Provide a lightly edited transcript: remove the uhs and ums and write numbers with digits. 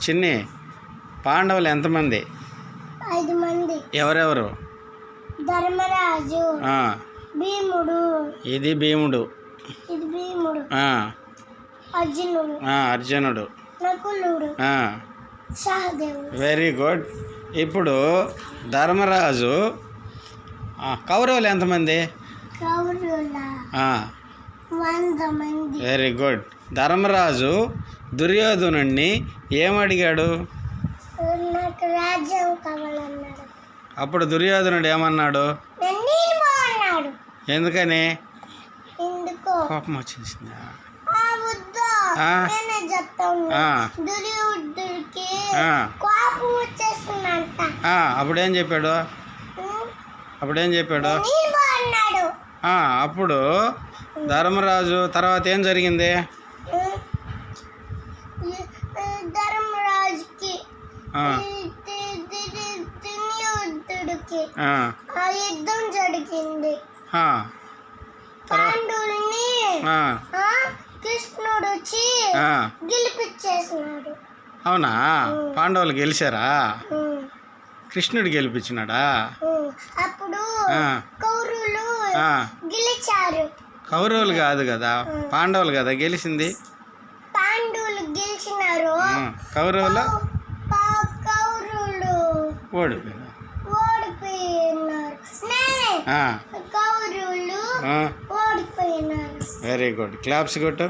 చిన్ని పాండవులు ఎంతమంది? 5 మంది. ఎవరెవరు? ధర్మరాజు, భీముడు, ఇది భీముడు, అర్జునుడు, అర్జునుడు, నకులుడు, సహదేవుడు. Very good. ఇప్పుడు ధర్మరాజు కౌరవులు ఎంతమంది? Very good. ధర్మరాజు దుర్యోధనుణ్ణి ఏమడిగాడు? నాకు రాజ్యం కావాలన్నాడు. అప్పుడు దుర్యోధనుడు ఏమన్నాడు? ఎందుకని? కోపం వచ్చేసింది. అప్పుడేం చెప్పాడు? అప్పుడు ధర్మరాజు తర్వాత ఏం జరిగింది? ధర్మరాజుకి యుద్ధం జరిగింది. పాండవుల్ని కృష్ణుడు వచ్చి గెలిపించేసినాడు. అవునా? పాండవులు గెలిచారా? కృష్ణుడు గెలిపించినాడా? అప్పుడు కౌరవులు గెలిచారు. కౌరవులు కాదు కదా, పాండవులు కదా గెలిచింది. పాండవులు గెలిచినారు, కౌరవులు ఓడిపోయినారు. కౌరవులు ఓడిపోయినారు. Very good. క్లాప్స్ కొట్టు.